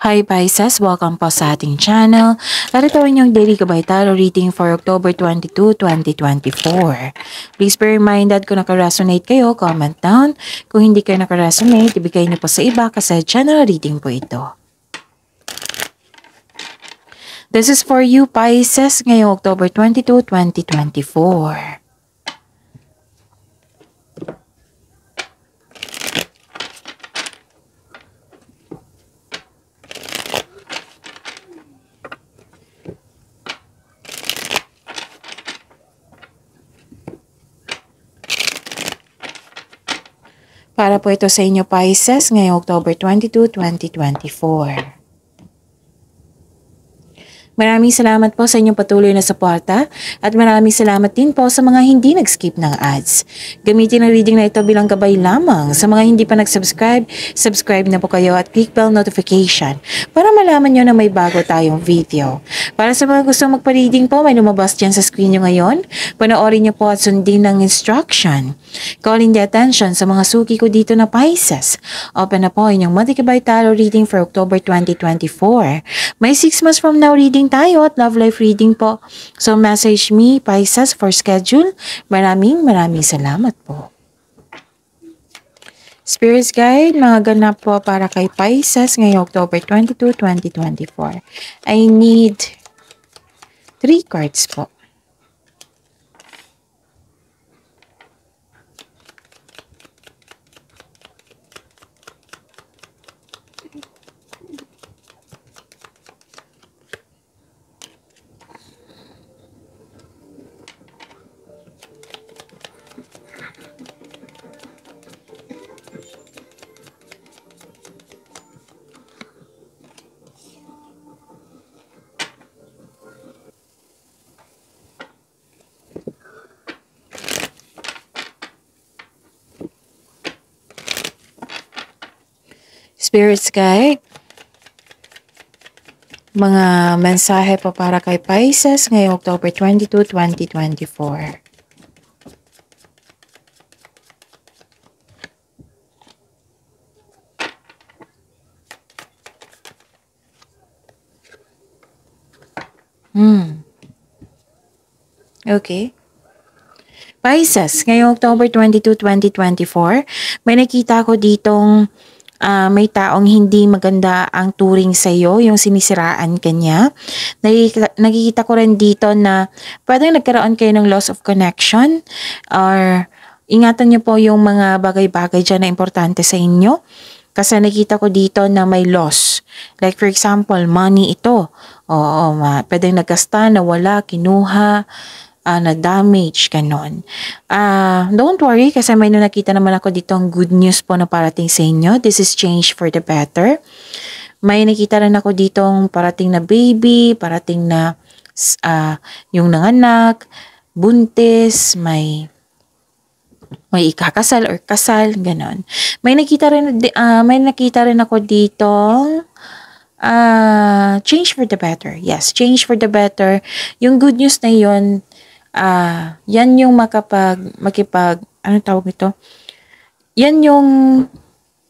Hi Pisces! Welcome po sa ating channel. Narito yung daily Gabay Tarot reading for October 22, 2024. Please be reminded kung nakaresonate kayo, comment down. Kung hindi kayo nakaresonate, ibigay niyo po sa iba kasi general reading po ito. This is for you Pisces ngayong October 22, 2024. Para po ito sa inyo Pisces ngayong October 22, 2024. Maraming salamat po sa inyong patuloy na suporta at maraming salamat din po sa mga hindi nag-skip ng ads. Gamitin ang reading na ito bilang gabay lamang. Sa mga hindi pa nag-subscribe, subscribe na po kayo at click bell notification para malaman nyo na may bago tayong video. Para sa mga gusto magpa-reading po, may lumabas dyan sa screen nyo ngayon. Panoorin nyo po at sundin ng instruction. Calling the attention sa mga suki ko dito na Pisces. Open na po inyong Monthly Gabay Tarot reading for October 2024. May 6 months from now reading tayo at love life reading po. So message me Pisces for schedule. Maraming salamat po. Spirits Guide, mga ganap po para kay Pisces ngayong October 22, 2024. I need 3 cards po. Spirits Guide, mga mensahe po para kay Pisces ngayong October 22, 2024. Okay. Pisces, ngayong October 22, 2024, may nakita ko ditong may taong hindi maganda ang turing sa iyo, yung sinisiraan kanya. Nakikita ko rin dito na pwedeng nagkaroon kayo ng loss of connection or ingatan niyo po yung mga bagay-bagay dyan na importante sa inyo. Kasi nakita ko dito na may loss. Like for example, money ito. Oo, pwedeng nagkasta, nawala, kinuha, na damage, ganon. Don't worry kasi may nakita naman ako dito ang good news po na parating sa inyo. This is change for the better. May nakita rin ako ditong parating na baby, parating na yung nanganak, buntis, may ikakasal or kasal, ganon. May nakita rin ako ditong change for the better. Yes, change for the better. Yung good news na yun, yan yung ano tawag ito? Yan yung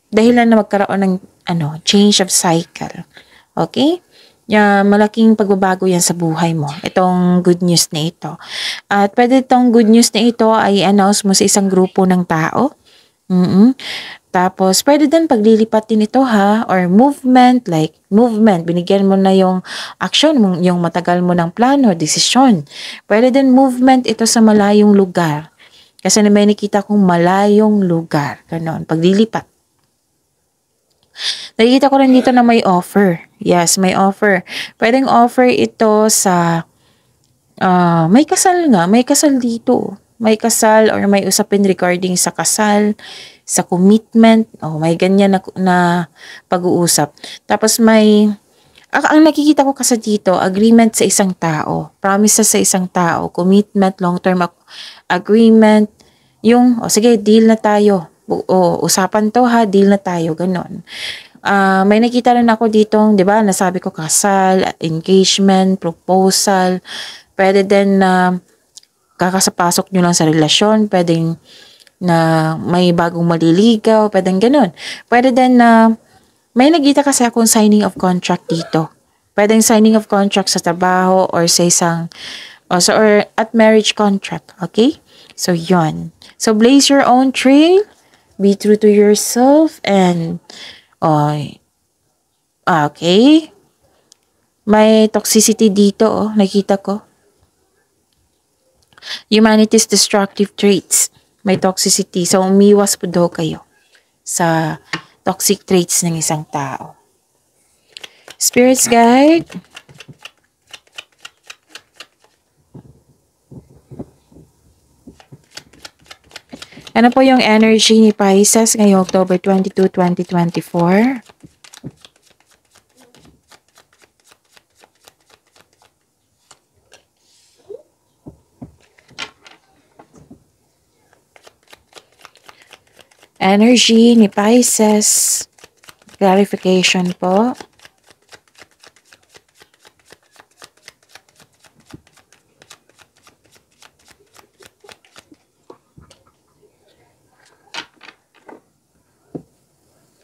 dahilan na magkaroon ng change of cycle. Okay? Malaking pagbabago yan sa buhay mo. Itong good news na ito. At pwede itong good news na ito ay announce mo sa isang grupo ng tao. Tapos, pwede din paglilipat din ito or movement, binigyan mo na yung action, yung matagal mo ng plano, desisyon. Pwede din movement ito sa malayong lugar. Kasi may nakita kong malayong lugar, ganon, paglilipat. Nakikita ko rin dito na may offer. Yes, may offer. Pwedeng offer ito sa, may kasal dito. May kasal or may usapin regarding sa kasal, sa commitment, may ganyan na pag-uusap. Tapos ang nakikita ko kasi dito, agreement sa isang tao, promises sa isang tao, commitment, long-term agreement, sige, deal na tayo, usapan to deal na tayo, ganon. May nakita rin ako ditong, di ba, nasabi ko kasal, engagement, proposal, pwede din na kakasapasok nyo lang sa relasyon, pwedeng na may bagong maliligaw, pwedeng ganun. Pwede din na May nakita kasi akong signing of contract dito. Pwedeng signing of contract sa trabaho or sa isang or at marriage contract, okay? So yon. So blaze your own trail, be true to yourself, and okay. May toxicity dito, nakita ko. Humanity's destructive traits. May toxicity. So, umiwas po daw kayo sa toxic traits ng isang tao. Spirits guide. Ano po yung energy ni Pisces ngayong October 22, 2024? Energy ni Pisces. Clarification po.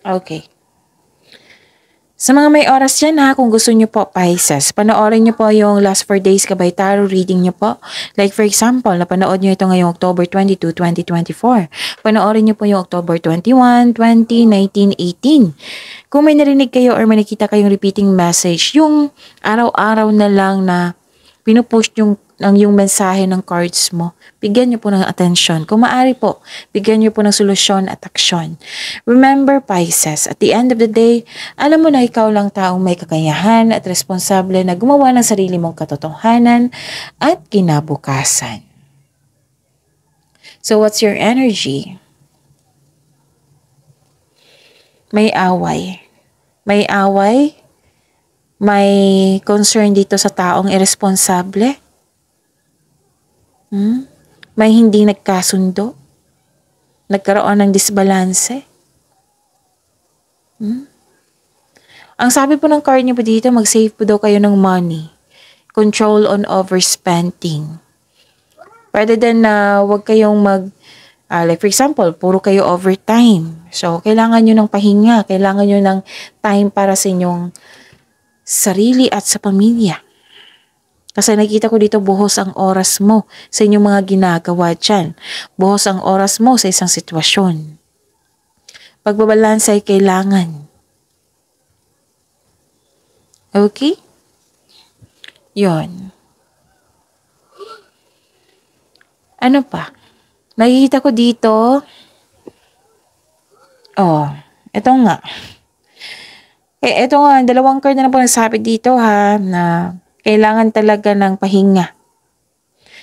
Okay. Sa mga may oras dyan ha, kung gusto nyo po, Pisces, panoorin nyo po yung Last 4 Days Gabay Tarot reading nyo po. Like for example, napanood nyo ito ngayong October 22, 2024. Panoorin nyo po yung October 21, 20, 19, 18. Kung may narinig kayo or may nakita kayong repeating message, yung araw-araw na lang na pinupush yung mensahe ng cards mo, bigyan niyo po ng atensyon. Kung maaari po, bigyan niyo po ng solusyon at aksyon. Remember, Pisces, at the end of the day, alam mo na ikaw lang taong may kakayahan at responsable na gumawa ng sarili mong katotohanan at kinabukasan. So, what's your energy? May away. May away. May concern dito sa taong irresponsable. May hindi nagkasundo. Nagkaroon ng disbalanse. Ang sabi po ng card niyo po dito, mag-save po daw kayo ng money. Control on overspending. Pwede din na wag kayong like for example, puro kayo overtime. So, kailangan nyo ng pahinga. Kailangan nyo ng time para sa inyong sarili at sa pamilya. Kasi nakita ko dito, buhos ang oras mo sa inyong mga ginagawa dyan. Buhos ang oras mo sa isang sitwasyon. Pagbabalansa ay kailangan. Okay? Yon. Ano pa? Nakikita ko dito. Ito nga. Ito nga, dalawang card na po nagsabi dito ha, na kailangan talaga ng pahinga.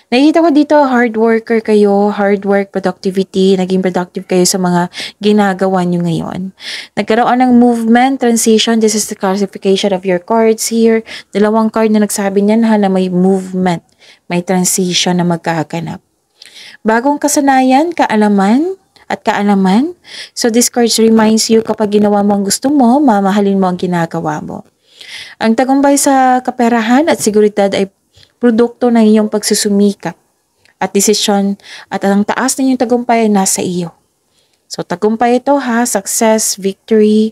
Nakikita ko dito, hard worker kayo, hard work, productivity, naging productive kayo sa mga ginagawa nyo ngayon. Nagkaroon ng movement, transition, this is the classification of your cards here. Dalawang card na nagsabi niyan ha, na may movement, may transition na magkaganap. Bagong kasanayan, kaalaman, at kaalaman. So this card reminds you kapag ginawa mo ang gusto mo, mamahalin mo ang ginagawa mo. Ang tagumpay sa kaperahan at seguridad ay produkto ng iyong pagsusumikap at desisyon at ang taas ng iyong tagumpay ay nasa iyo. So tagumpay ito ha, success, victory.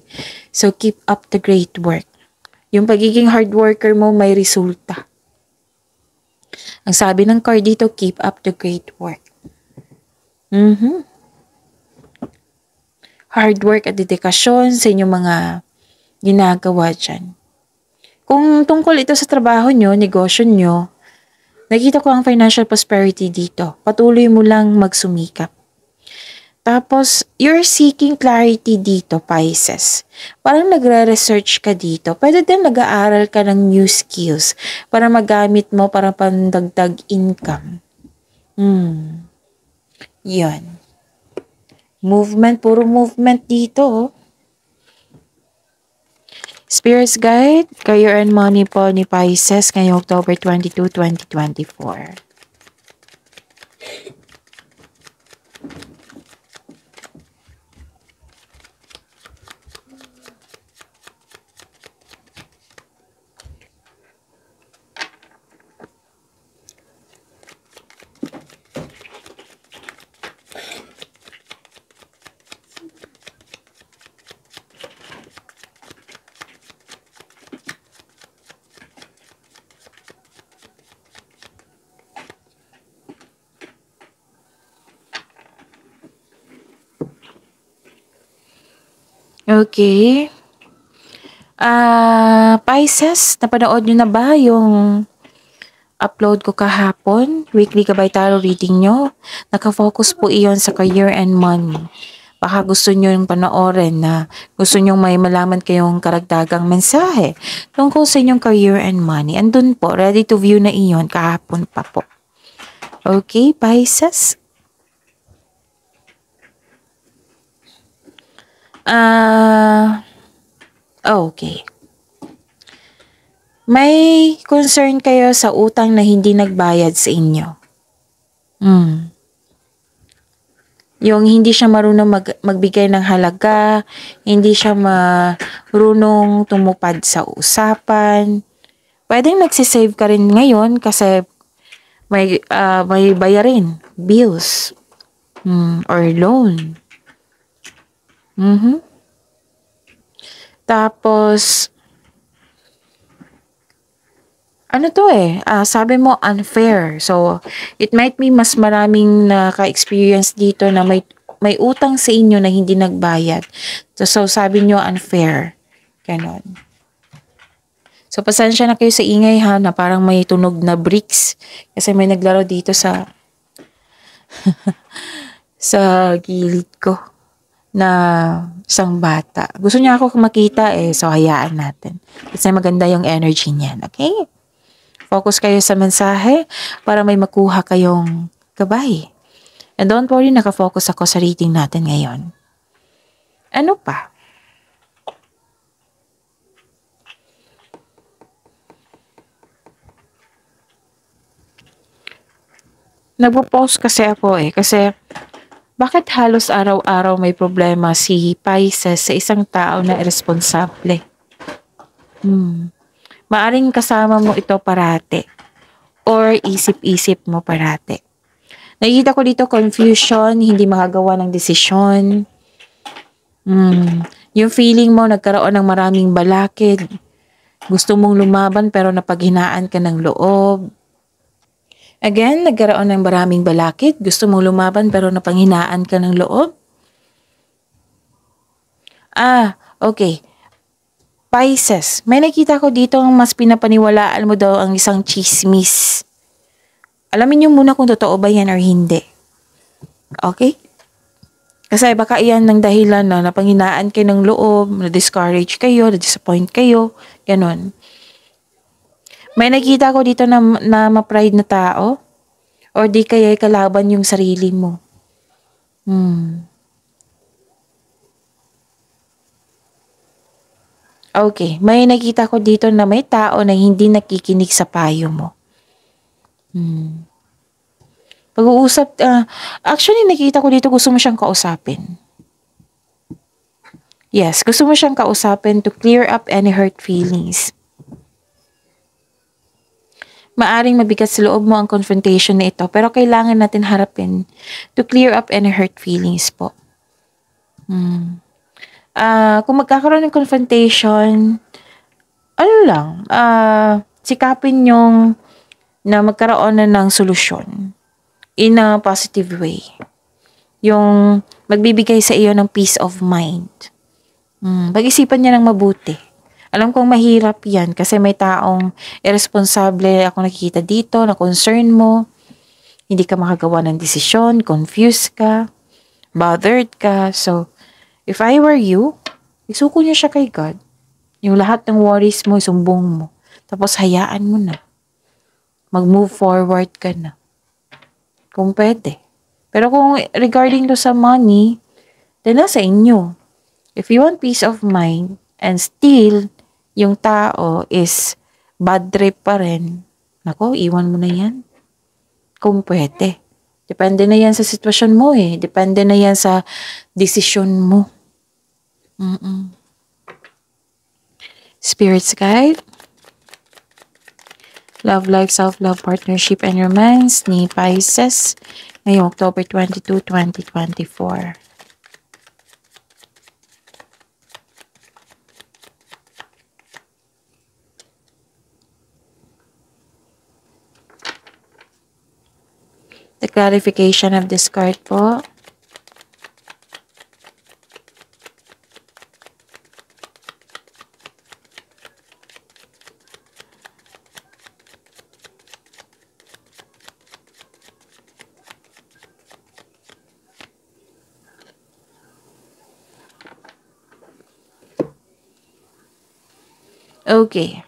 So keep up the great work. Yung pagiging hard worker mo may resulta. Ang sabi ng card dito, keep up the great work. Hard work at dedikasyon sa inyong mga ginagawa dyan. Kung tungkol ito sa trabaho nyo, negosyo nyo, nakita ko ang financial prosperity dito. Patuloy mo lang magsumikap. Tapos, you're seeking clarity dito, Pisces. Parang nagre-research ka dito. Pwede din nag-aaral ka ng new skills para magamit mo para pandagdag income. Yan. Movement, puro movement dito. Spirits Guide, Career and Money po ni Pisces ngayong October 22, 2024. Okay. Pisces, napanood nyo na ba yung upload ko kahapon? Weekly Gabay Tarot reading nyo? Nakafocus po iyon sa career and money. Baka gusto nyo yung panoorin na gusto nyo may malaman kayong karagdagang mensahe tungkol sa inyong career and money. Andun po, ready to view na iyon kahapon pa po. Okay, Pisces? Okay. May concern kayo sa utang na hindi nagbayad sa inyo. Yung hindi siya marunong magbigay ng halaga, hindi siya marunong tumupad sa usapan. Pwedeng nagsisave ka rin ngayon kasi may bayarin, bills, or loan. Tapos, sabi mo unfair. So, it might be mas maraming naka-experience dito na may utang sa inyo na hindi nagbayad. So sabi nyo unfair. Ganon. So, pasensya na kayo sa ingay ha, na parang may tunog na bricks. Kasi may naglaro dito sa sa gilid ko na isang bata. Gusto niya ako makita so hayaan natin. Kasi maganda yung energy niyan, okay? Focus kayo sa mensahe para may makuha kayong gabay. And don't worry, nakafocus ako sa reading natin ngayon. Ano pa? Nagpo-post kasi ako kasi bakit halos araw-araw may problema si Pisces sa isang tao na irresponsable? Maaring kasama mo ito parate or isip-isip mo parate. Nakikita ko dito confusion, hindi makagawa ng desisyon. Yung feeling mo nagkaroon ng maraming balakid. Gusto mong lumaban pero napaghinaan ka ng loob. Again, nagkaroon ng maraming balakid. Gusto mong lumaban pero napanghinaan ka ng loob. Okay. Pisces, may nakita ko dito ang mas pinapaniwalaan mo daw ang isang chismis. Alamin niyo muna kung totoo ba yan or hindi. Okay? Kasi baka iyan ng dahilan na napanghinaan kayo ng loob, na-discourage kayo, na-disappoint kayo, ganon. May nakita ko dito na ma-pride na tao or di kaya kalaban yung sarili mo. Okay, may nakita ko dito na may tao na hindi nakikinig sa payo mo. Pag-uusap, actually nakita ko dito gusto mo siyang kausapin. Yes, gusto mo siyang kausapin to clear up any hurt feelings. Maaring mabigat sa loob mo ang confrontation na ito, pero kailangan natin harapin to clear up any hurt feelings po. Kung magkakaroon ng confrontation, sikapin yung na magkaroon na ng solusyon in a positive way. Yung magbibigay sa iyo ng peace of mind. Pag-isipan niya ng mabuti. Alam kong mahirap yan kasi may taong irresponsable ako nakikita dito, na concern mo, hindi ka makagawa ng desisyon, confused ka, bothered ka. So, if I were you, isuko niyo siya kay God. Yung lahat ng worries mo, isumbong mo. Tapos hayaan mo na. Mag-move forward ka na. Kung pwede. Pero kung regarding to sa money, then nasa inyo. If you want peace of mind and still yung tao is bad trip pa rin, nako, iwan mo na yan. Kung pwede. Depende na yan sa sitwasyon mo Depende na yan sa desisyon mo. Spirit's guide. Love life, self-love, partnership, and romance ni Pisces ngayong October 22, 2024. The clarification of this card po. Okay.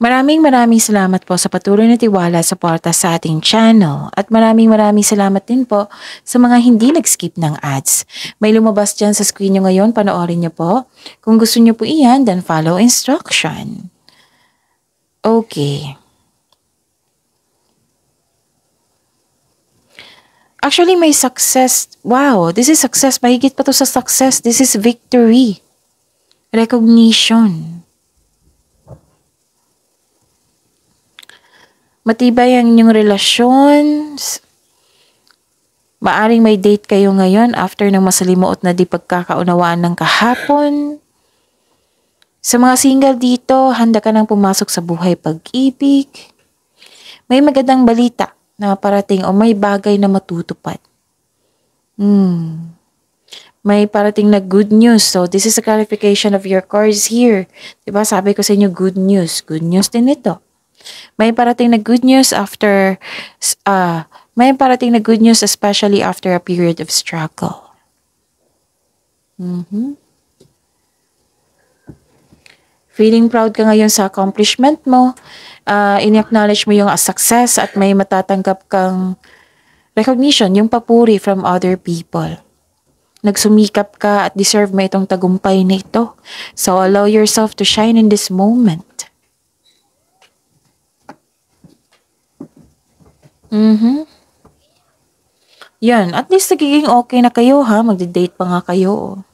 Maraming salamat po sa patuloy na tiwala sa suporta sa ating channel at maraming salamat din po sa mga hindi nag-skip ng ads. May lumabas dyan sa screen nyo ngayon, panoorin nyo po. Kung gusto nyo po iyan, then follow instruction. Okay. Actually, may success. Wow, this is success. Mahigit pa to sa success. This is victory. Recognition. Matibay ang inyong relasyon. Maaring may date kayo ngayon after ng masalimuot na di pagkakaunawaan ng kahapon. Sa mga single dito, handa ka nang pumasok sa buhay pag-ibig. May magandang balita na parating o may bagay na matutupad. May parating na good news. So, this is a clarification of your cards here. Diba? Sabi ko sa inyo, good news. Good news din ito. May parating na good news after, especially after a period of struggle. Feeling proud ka ngayon sa accomplishment mo. In-acknowledge mo yung success at may matatanggap kang recognition, yung papuri from other people. Nagsumikap ka at deserve mo itong tagumpay na ito. So, allow yourself to shine in this moment. Yan, at least nagiging okay na kayo ha, magde-date pa nga kayo.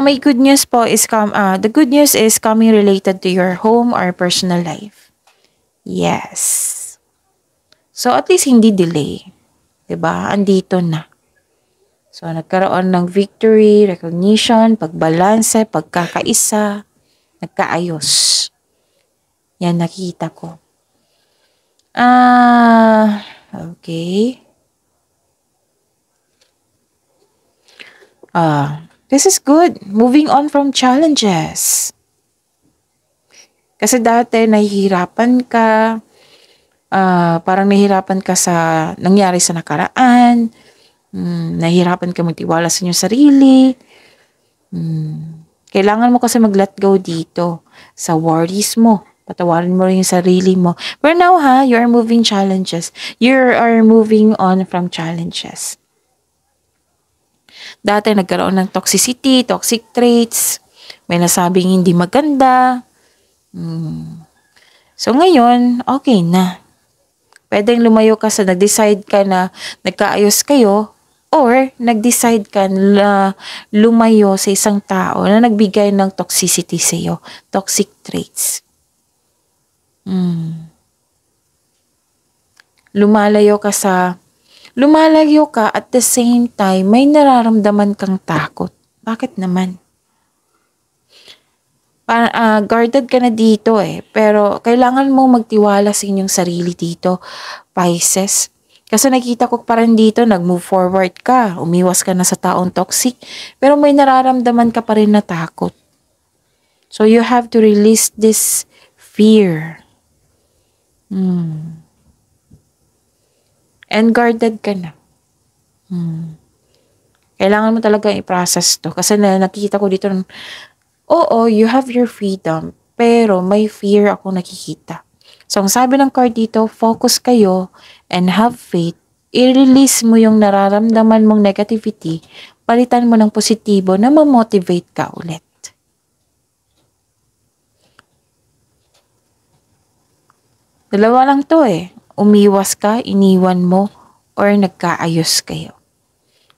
May good news po is the good news is coming related to your home or personal life. Yes. So at least hindi delay. 'Di ba? Andito na. So nagkaroon ng victory, recognition, pagbalanse, pagkakaisa, nagkaayos. Yan nakita ko. Okay. This is good. Moving on from challenges. Kasi dati nahihirapan ka, parang nahihirapan ka sa nangyari sa nakaraan, nahihirapan ka magtiwala sa inyong sarili. Kailangan mo kasi mag-let go dito sa worries mo. Patawarin mo rin yung sarili mo. But now you are moving challenges. You are moving on from challenges. Dati nagkaroon ng toxicity, toxic traits. May nasabing hindi maganda. So ngayon, okay na. Pwedeng lumayo ka sa nag-decide ka na nagkaayos kayo or nag-decide ka na lumayo sa isang tao na nagbigay ng toxicity sa iyo, toxic traits. Lumalayo ka at the same time may nararamdaman kang takot. Bakit naman? Guarded ka na dito pero kailangan mo magtiwala sa inyong sarili dito, Pisces. Kasi nakita ko pa rin dito, nag-move forward ka, umiwas ka na sa taong toxic, pero may nararamdaman ka pa rin na takot. So you have to release this fear. And guarded ka na. Kailangan mo talaga i-process to. Kasi nakikita ko dito, you have your freedom, pero may fear ako nakikita. So, ang sabi ng card dito, focus kayo and have faith. I-release mo yung nararamdaman mong negativity, palitan mo ng positibo na ma-motivate ka ulit. Dalawa lang to umiwas ka, iniwan mo, or nagkaayos kayo.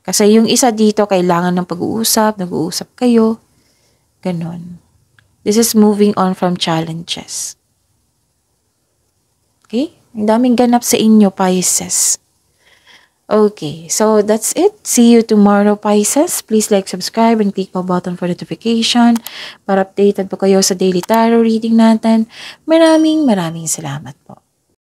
Kasi yung isa dito, kailangan ng pag-uusap, nag-uusap kayo, ganon. This is moving on from challenges. Okay? Ang daming ganap sa inyo, Pisces. Okay, so that's it. See you tomorrow, Pisces. Please like, subscribe, and click the button for notification para updated po kayo sa daily tarot reading natin. Maraming salamat po.